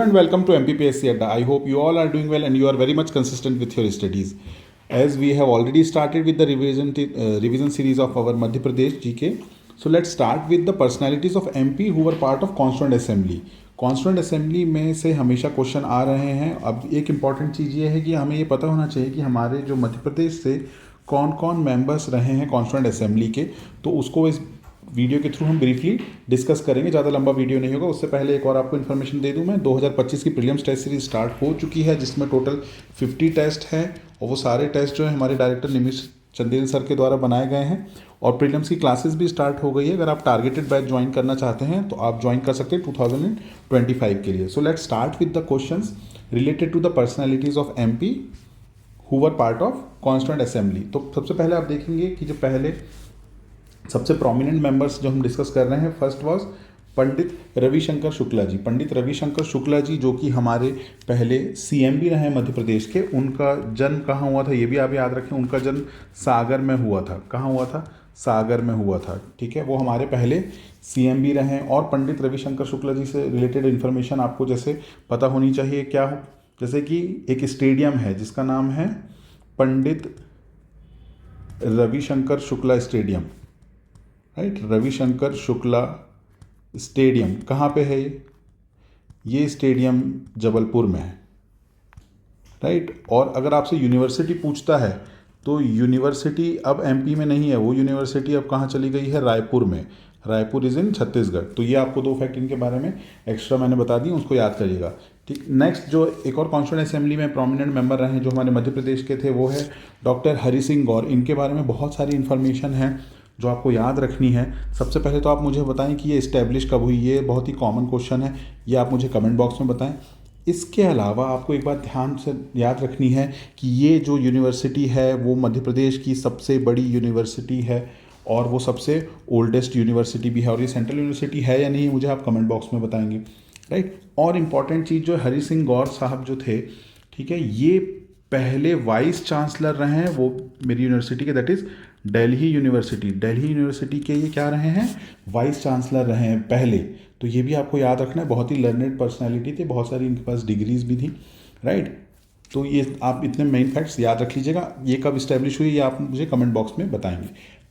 and welcome to MPPSC Adda. I hope you all are doing well and you are very much consistent with your studies. As we have already started with the revision series of our Madhya Pradesh GK, so let's start with the personalities of MP who were part of Constituent Assembly. Constituent assembly में से हमेशा question आ रहे हैं. अब एक important चीज़ ये है कि हमें ये पता होना चाहिए कि हमारे जो मध्य प्रदेश से कौन कौन मेंबर्स रहे हैं कॉन्स्टिट्यूंट असेंबली के, तो उसको इस वीडियो के थ्रू हम ब्रीफली डिस्कस करेंगे. ज़्यादा लंबा वीडियो नहीं होगा. उससे पहले एक और आपको इन्फॉर्मेशन दे दूं मैं, 2025 की प्रीलिम्स टेस्ट सीरीज स्टार्ट हो चुकी है जिसमें टोटल 50 टेस्ट हैं और वो सारे टेस्ट जो है हमारे डायरेक्टर निमिष चंदेल सर के द्वारा बनाए गए हैं और प्रीलिम्स की क्लासेस भी स्टार्ट हो गई है. अगर आप टारगेटेड बैच ज्वाइन करना चाहते हैं तो आप ज्वाइन कर सकते हैं 2025 के लिए. So let's start with the questions related to the personalities of MP who were part of constituent assembly. तो सबसे पहले आप देखेंगे कि जो पहले सबसे प्रोमिनेंट मेंबर्स जो हम डिस्कस कर रहे हैं, फर्स्ट वाज पंडित रविशंकर शुक्ला जी. पंडित रविशंकर शुक्ला जी जो कि हमारे पहले सीएम भी रहे मध्य प्रदेश के. उनका जन्म कहाँ हुआ था ये भी आप याद रखें. उनका जन्म सागर में हुआ था. कहाँ हुआ था? सागर में हुआ था. ठीक है, वो हमारे पहले सीएम भी रहे. और पंडित रविशंकर शुक्ला जी से रिलेटेड इन्फॉर्मेशन आपको जैसे पता होनी चाहिए. क्या हो? जैसे कि एक स्टेडियम है जिसका नाम है Pandit Ravishankar Shukla stadium. Right, Ravishankar Shukla stadium कहाँ पे है? ये स्टेडियम जबलपुर में है. राइट, और अगर आपसे यूनिवर्सिटी पूछता है तो यूनिवर्सिटी अब एमपी में नहीं है. वो यूनिवर्सिटी अब कहाँ चली गई है? रायपुर में. Raipur is in Chhattisgarh. तो ये आपको दो फैक्ट इनके बारे में एक्स्ट्रा मैंने बता दी, उसको याद करिएगा. ठीक, नेक्स्ट जो एक और कॉन्स्टिट्यूएंट असेंबली में प्रोमिनेंट मेंबर रहे जो हमारे मध्य प्रदेश के थे वो है डॉक्टर हरि सिंह गौर. इनके बारे में बहुत सारी इन्फॉर्मेशन है जो आपको याद रखनी है. सबसे पहले तो आप मुझे बताएं कि ये इस्टेब्लिश कब हुई. ये बहुत ही कॉमन क्वेश्चन है, ये आप मुझे कमेंट बॉक्स में बताएं. इसके अलावा आपको एक बात ध्यान से याद रखनी है कि ये जो यूनिवर्सिटी है वो मध्य प्रदेश की सबसे बड़ी यूनिवर्सिटी है और वो सबसे ओल्डेस्ट यूनिवर्सिटी भी है. और ये सेंट्रल यूनिवर्सिटी है या नहीं मुझे आप कमेंट बॉक्स में बताएंगे. राइट, और इम्पॉर्टेंट चीज़ जो हरि सिंह गौर साहब जो थे, ठीक है, ये पहले वाइस चांसलर रहे हैं वो मेरी यूनिवर्सिटी के, that is Delhi university. Delhi university के ये क्या रहे हैं? वाइस चांसलर रहे हैं पहले. तो ये भी आपको याद रखना है. बहुत ही लर्नेड पर्सनालिटी थे, बहुत सारी इनके पास डिग्रीज भी थी. राइट, तो ये आप इतने मेन फैक्ट्स याद रख लीजिएगा. ये कब इस्टेब्लिश हुई ये आप मुझे कमेंट बॉक्स में बताएंगे.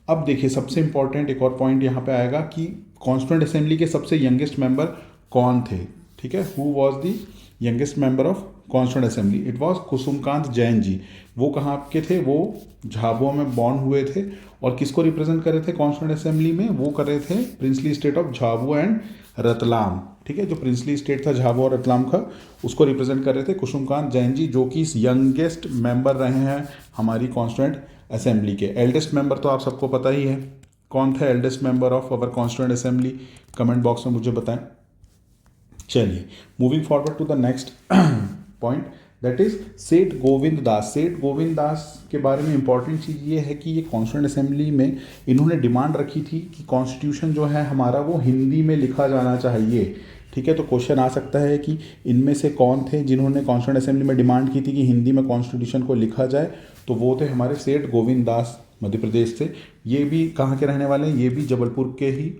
अब देखिए सबसे इंपॉर्टेंट एक और पॉइंट यहाँ पे आएगा कि कॉन्स्टिट्यूएंट असेंबली के सबसे यंगेस्ट मेंबर कौन थे. ठीक है, who was the youngest member of constituent assembly? It was Kusumkant Jain ji. वो कहाँ के थे? वो झाबुआ में बॉर्न हुए थे और किसको रिप्रेजेंट कर रहे थे कॉन्स्टिट्यूएंट असेंबली में? वो कर रहे थे princely state of Jhabua and Ratlam. ठीक है, जो प्रिंसली स्टेट था झाबुआ और रतलाम का, उसको रिप्रेजेंट कर रहे थे कुसुमकांत जैन जी जो कि यंगेस्ट मेंबर रहे हैं हमारी कॉन्स्टिट्यूएंट असेंबली के. एल्डेस्ट मेंबर तो आप सबको पता ही है. कौन था eldest member of our constituent assembly? Comment box में मुझे बताएं. चलिए, moving forward to the next point, that is Seth Govind दास. सेठ गोविंद दास के बारे में इंपॉर्टेंट चीज़ ये है कि ये कॉन्स्टिट्यूएंट असेंबली में इन्होंने डिमांड रखी थी कि कॉन्स्टिट्यूशन जो है हमारा वो हिंदी में लिखा जाना चाहिए. ठीक है, तो क्वेश्चन आ सकता है कि इनमें से कौन थे जिन्होंने कॉन्स्टिट्यूएंट असेंबली में डिमांड की थी कि हिंदी में कॉन्स्टिट्यूशन को लिखा जाए. तो वो थे हमारे सेठ गोविंद दास मध्य प्रदेश से. ये भी कहाँ के रहने वाले हैं? ये भी जबलपुर के ही.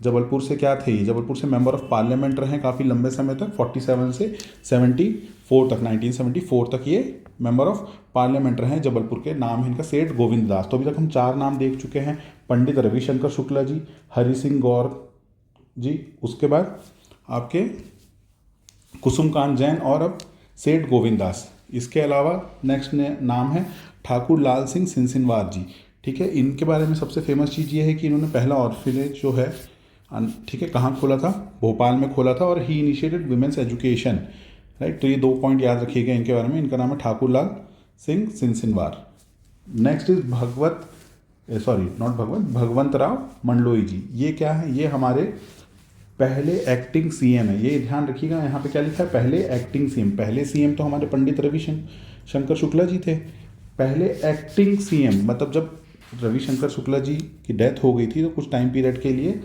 जबलपुर से क्या थे? जबलपुर से मेंबर ऑफ पार्लियामेंट रहे काफ़ी लंबे समय तक, 47 से 74 तक, 1974 तक ये मेंबर ऑफ पार्लियामेंट रहे. जबलपुर के. नाम है इनका सेठ गोविंद दास. तो अभी तक हम 4 नाम देख चुके हैं, पंडित रविशंकर शुक्ला जी, हरि सिंह गौर जी, उसके बाद आपके कुसुमकांत जैन और अब सेठ गोविंद दास. इसके अलावा नेक्स्ट नाम है ठाकुर लाल सिंह सिनसिनवार जी. ठीक है, इनके बारे में सबसे फेमस चीज़ ये है कि इन्होंने पहला ऑर्फिनेज जो है, ठीक है, कहाँ खोला था? भोपाल में खोला था. और ही इनिशिएटेड वुमेन्स एजुकेशन. राइट, तो ये 2 पॉइंट याद रखिएगा इनके बारे में. इनका नाम है ठाकुर लाल सिंह सिनसिनवार. नेक्स्ट इज भगवंत राव मंडलोई जी. ये क्या है? ये हमारे पहले एक्टिंग सीएम है. ये ध्यान रखिएगा, यहाँ पे क्या लिखा है? पहले एक्टिंग सीएम. पहले सीएम तो हमारे पंडित रविशंकर शुक्ला जी थे. पहले एक्टिंग सीएम मतलब जब रविशंकर शुक्ला जी की डेथ हो गई थी तो कुछ टाइम पीरियड के लिए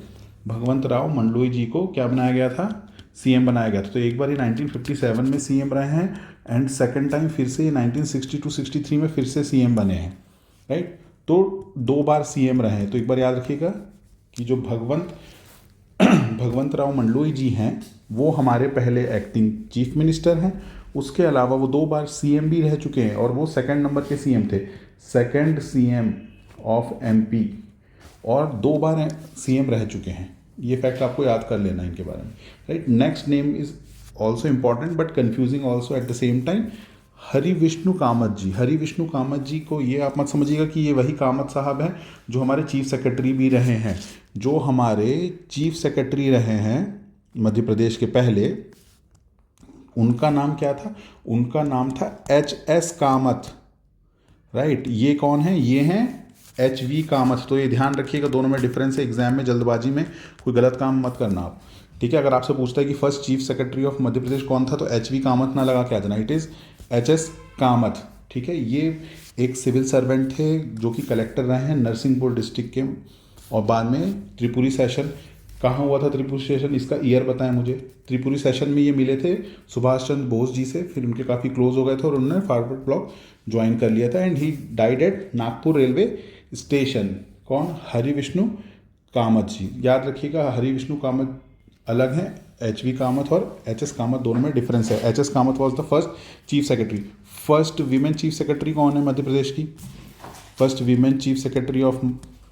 भगवंत राव मंडलोई जी को क्या बनाया गया था? सीएम बनाया गया था. तो एक बार ये 1957 में सीएम रहे हैं एंड सेकंड टाइम फिर से ये 1962-63 में फिर से सीएम बने हैं. राइट, तो 2 बार सीएम रहे हैं. तो एक बार याद रखिएगा कि जो भगवंत भगवंत राव मंडलोई जी हैं, वो हमारे पहले एक्टिंग चीफ मिनिस्टर हैं। उसके अलावा वो 2 बार सीएम भी रह चुके हैं और वो सेकंड नंबर के सीएम थे, सेकंड सीएम ऑफ एमपी, और 2 बार सीएम रह चुके हैं। ये फैक्ट आपको याद कर लेना इनके बारे में, right. Next name is also important but confusing also at the same time, Hari Vishnu Kamath ji. Hari Vishnu Kamath ji को ये आप मत समझिएगा कि ये वही कामत साहब हैं जो हमारे चीफ सेक्रेटरी भी रहे हैं। जो हमारे चीफ सेक्रेटरी रहे हैं मध्य प्रदेश के पहले, उनका नाम क्या था? उनका नाम था HS कामत, राइट। ये कौन है? ये हैं HV कामत। तो ये ध्यान रखिएगा, दोनों में डिफरेंस है। एग्जाम में जल्दबाजी में कोई गलत काम मत करना आप, ठीक है। अगर आपसे पूछता है कि first chief secretary of Madhya Pradesh कौन था, तो HV कामत ना लगा के आ जाना, इट इज़ HS कामत, ठीक है। ये एक सिविल सर्वेंट थे जो कि कलेक्टर रहे हैं नरसिंहपुर डिस्ट्रिक्ट के, और बाद में त्रिपुरी सेशन। कहाँ हुआ था त्रिपुरी सेशन? इसका ईयर बताएं मुझे। त्रिपुरी सेशन में ये मिले थे सुभाष चंद्र बोस जी से, फिर उनके काफ़ी क्लोज हो गए थे और उन्होंने फॉरवर्ड ब्लॉक ज्वाइन कर लिया था, and he died eight Nagpur railway station. कौन? हरि विष्णु कामत जी। याद रखिएगा, हरि विष्णु कामत अलग हैं, HV कामत और HS कामत दोनों में डिफरेंस है। HS Kamat was the first chief secretary. First women chief secretary कौन है मध्य प्रदेश की? First women chief secretary of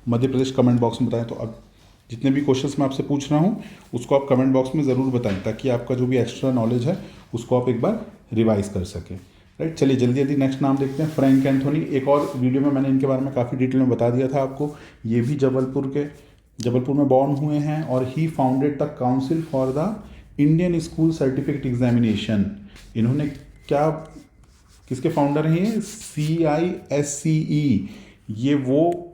Madhya Pradesh comment box में बताएं। तो अब जितने भी क्वेश्चंस मैं आपसे पूछ रहा हूँ उसको आप कमेंट बॉक्स में ज़रूर बताएं, ताकि आपका जो भी एक्स्ट्रा नॉलेज है उसको आप एक बार रिवाइज कर सकें, राइट। चलिए जल्दी जल्दी नेक्स्ट नाम देखते हैं, फ्रैंक एंथोनी। एक और वीडियो में मैंने इनके बारे में काफ़ी डिटेल में बता दिया था आपको। ये भी जबलपुर में बॉर्न हुए हैं, और he founded the council for the Indian school certificate examination. इन्होंने क्या, किसके फाउंडर हैं ये? CISCE। ये वो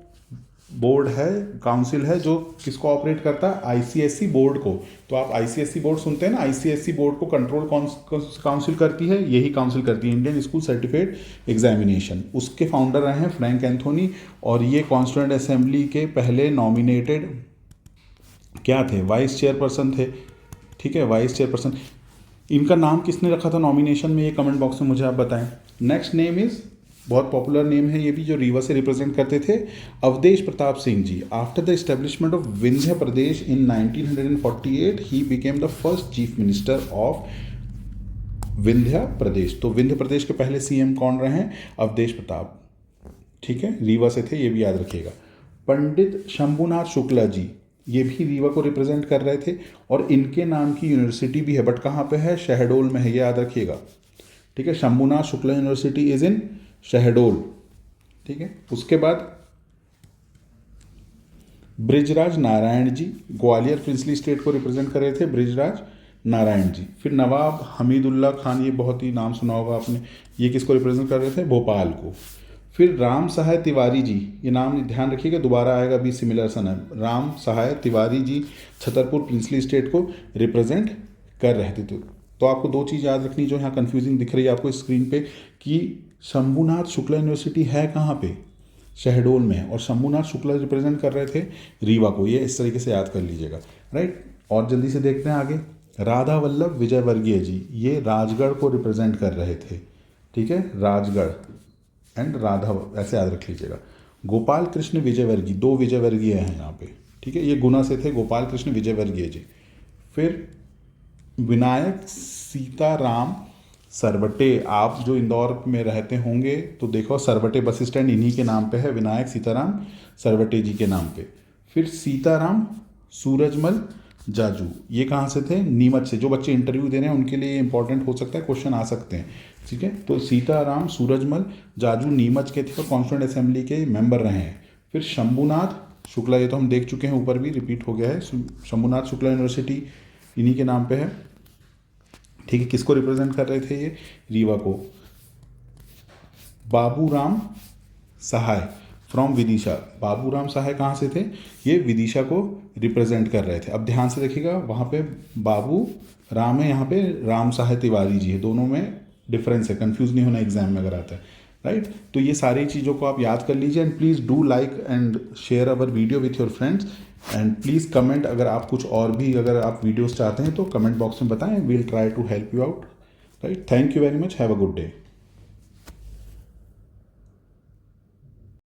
बोर्ड है, काउंसिल है जो किसको ऑपरेट करता है? ICSE बोर्ड को। तो आप ICSE बोर्ड सुनते हैं ना, ICSE बोर्ड को कंट्रोल कौन काउंसिल करती है? यही काउंसिल करती है, इंडियन स्कूल सर्टिफिकेट एग्जामिनेशन। उसके फाउंडर रहे हैं फ्रैंक एंथोनी, और ये कॉन्स्टिट्यूएंट असेंबली के पहले नॉमिनेटेड क्या थे? वाइस चेयरपर्सन थे, ठीक है, वाइस चेयरपर्सन। इनका नाम किसने रखा था नॉमिनेशन में? ये कमेंट बॉक्स में मुझे आप बताएं। नेक्स्ट नेम इज, बहुत पॉपुलर नेम है ये भी, जो रीवा से रिप्रेजेंट करते थे, Awadhesh Pratap Singh ji. After the establishment of Vindhya Pradesh in 1948 he became the first chief minister of Vindhya Pradesh. तो विंध्य प्रदेश के पहले सीएम कौन रहे हैं? अवधेश प्रताप, ठीक है, रीवा से थे, ये भी याद रखिएगा। पंडित शंभुनाथ शुक्ला जी, ये भी रीवा को रिप्रेजेंट कर रहे थे, और इनके नाम की यूनिवर्सिटी भी है, बट कहाँ पे है? शहडोल में है, ये याद रखिएगा, ठीक है। Shambhunath Shukla university is in Shahdol, ठीक है। उसके बाद बृजराज नारायण जी, ग्वालियर प्रिंसली स्टेट को रिप्रेजेंट कर रहे थे बृजराज नारायण जी। फिर नवाब हमीदुल्ला खान, ये बहुत ही नाम सुना होगा आपने, ये किसको रिप्रेजेंट कर रहे थे? भोपाल को। फिर राम सहाय तिवारी जी, ये नाम ध्यान रखिएगा, दोबारा आएगा भी सिमिलर सन है। राम सहाय तिवारी जी छतरपुर प्रिंसली स्टेट को रिप्रेजेंट कर रहे थे। तो आपको 2 चीज़ याद रखनी जो यहाँ कन्फ्यूजिंग दिख रही है आपको स्क्रीन पे, कि शंभुनाथ शुक्ला यूनिवर्सिटी है कहाँ पे? शहडोल में है, और शंभुनाथ शुक्ला रिप्रेजेंट कर रहे थे रीवा को। ये इस तरीके से याद कर लीजिएगा, राइट। और जल्दी से देखते हैं आगे। राधा वल्लभ विजयवर्गीय जी, ये राजगढ़ को रिप्रेजेंट कर रहे थे, ठीक है, राजगढ़ एंड राधा, ऐसे याद रख लीजिएगा। गोपाल कृष्ण विजयवर्गीय, 2 विजयवर्गीय हैं यहाँ पे, ठीक है, ये गुना से थे, गोपाल कृष्ण विजयवर्गीय जी। फिर विनायक सीताराम सरवटे, आप जो इंदौर में रहते होंगे तो देखो सरवटे बस स्टैंड इन्हीं के नाम पे है, विनायक सीताराम सरवटे जी के नाम पे। फिर सीताराम सूरजमल जाजू, ये कहाँ से थे? नीमच से। जो बच्चे इंटरव्यू दे रहे हैं उनके लिए इंपॉर्टेंट हो सकता है, क्वेश्चन आ सकते हैं, ठीक है। तो सीताराम सूरजमल जाजू नीमच के थे और कॉन्स्टिट्यूएंट असेंबली के मेंबर रहे हैं। फिर शंभुनाथ शुक्ला, ये तो हम देख चुके हैं, ऊपर भी रिपीट हो गया है, शंभुनाथ शुक्ला यूनिवर्सिटी इन्हीं के नाम पे है, ठीक है। किसको रिप्रेजेंट कर रहे थे ये? रीवा को। बाबूराम सहाय फ्रॉम विदिशा, बाबूराम सहाय कहाँ से थे? ये विदिशा को रिप्रेजेंट कर रहे थे। अब ध्यान से देखिएगा, वहाँ पे बाबू राम है, यहाँ पे राम सहाय तिवारी जी है, दोनों में डिफरेंस है, कंफ्यूज नहीं होना एग्जाम में अगर आता है, राइट। तो ये सारी चीज़ों को आप याद कर लीजिए, and please do like and share our video with your friends, and please comment अगर आप कुछ और भी, अगर आप वीडियोस चाहते हैं तो कमेंट बॉक्स में बताएं, we'll try to help you out, right. Thank you very much, have a good day.